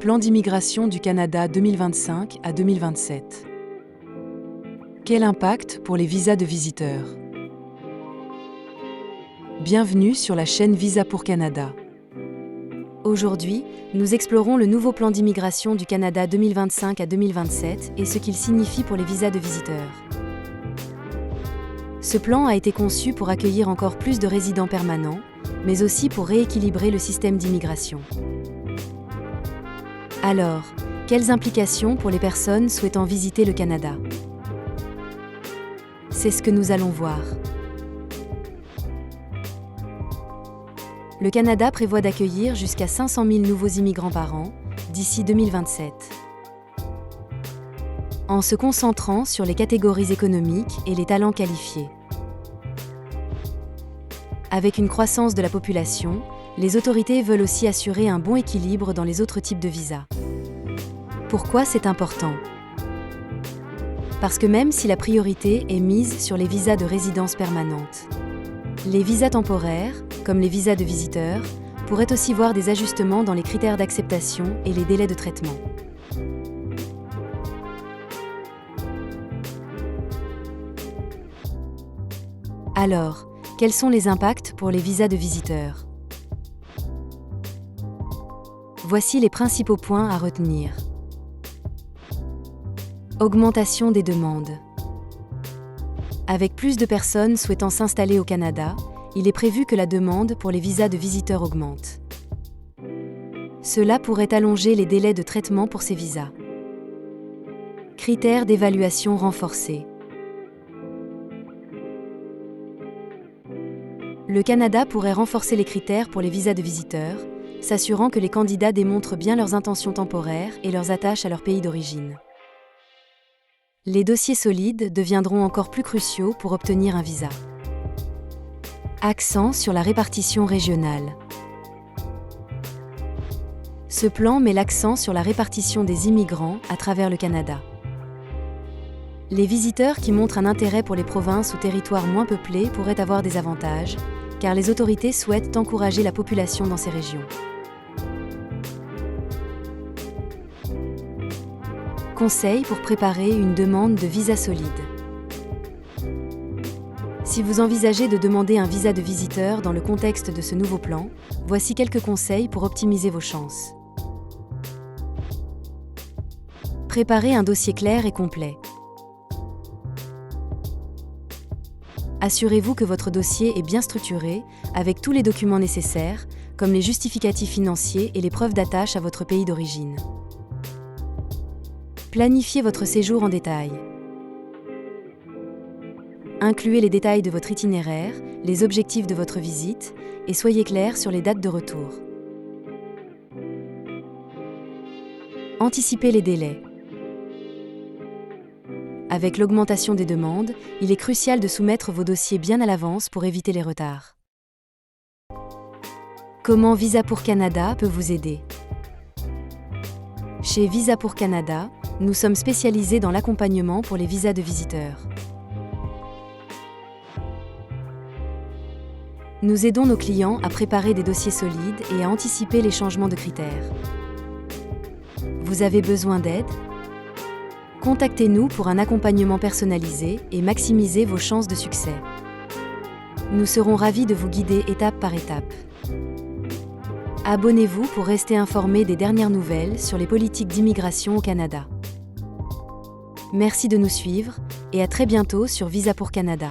Plan d'immigration du Canada 2025 à 2027. Quel impact pour les visas de visiteurs? Bienvenue sur la chaîne Visa pour Canada. Aujourd'hui, nous explorons le nouveau plan d'immigration du Canada 2025 à 2027 et ce qu'il signifie pour les visas de visiteurs. Ce plan a été conçu pour accueillir encore plus de résidents permanents, mais aussi pour rééquilibrer le système d'immigration. Alors, quelles implications pour les personnes souhaitant visiter le Canada? C'est ce que nous allons voir. Le Canada prévoit d'accueillir jusqu'à 500 000 nouveaux immigrants par an, d'ici 2027. En se concentrant sur les catégories économiques et les talents qualifiés. Avec une croissance de la population, les autorités veulent aussi assurer un bon équilibre dans les autres types de visas. Pourquoi c'est important? Parce que même si la priorité est mise sur les visas de résidence permanente, les visas temporaires, comme les visas de visiteurs, pourraient aussi voir des ajustements dans les critères d'acceptation et les délais de traitement. Alors, quels sont les impacts pour les visas de visiteurs? Voici les principaux points à retenir. Augmentation des demandes. Avec plus de personnes souhaitant s'installer au Canada, il est prévu que la demande pour les visas de visiteurs augmente. Cela pourrait allonger les délais de traitement pour ces visas. Critères d'évaluation renforcés. Le Canada pourrait renforcer les critères pour les visas de visiteurs, s'assurant que les candidats démontrent bien leurs intentions temporaires et leurs attaches à leur pays d'origine. Les dossiers solides deviendront encore plus cruciaux pour obtenir un visa. Accent sur la répartition régionale. Ce plan met l'accent sur la répartition des immigrants à travers le Canada. Les visiteurs qui montrent un intérêt pour les provinces ou territoires moins peuplés pourraient avoir des avantages, car les autorités souhaitent encourager la population dans ces régions. Conseils pour préparer une demande de visa solide. Si vous envisagez de demander un visa de visiteur dans le contexte de ce nouveau plan, voici quelques conseils pour optimiser vos chances. Préparez un dossier clair et complet. Assurez-vous que votre dossier est bien structuré, avec tous les documents nécessaires, comme les justificatifs financiers et les preuves d'attache à votre pays d'origine. Planifiez votre séjour en détail. Incluez les détails de votre itinéraire, les objectifs de votre visite, et soyez clair sur les dates de retour. Anticipez les délais. Avec l'augmentation des demandes, il est crucial de soumettre vos dossiers bien à l'avance pour éviter les retards. Comment Visa pour Canada peut vous aider? Chez Visa pour Canada, nous sommes spécialisés dans l'accompagnement pour les visas de visiteurs. Nous aidons nos clients à préparer des dossiers solides et à anticiper les changements de critères. Vous avez besoin d'aide? Contactez-nous pour un accompagnement personnalisé et maximiser vos chances de succès. Nous serons ravis de vous guider étape par étape. Abonnez-vous pour rester informé des dernières nouvelles sur les politiques d'immigration au Canada. Merci de nous suivre et à très bientôt sur Visa pour Canada.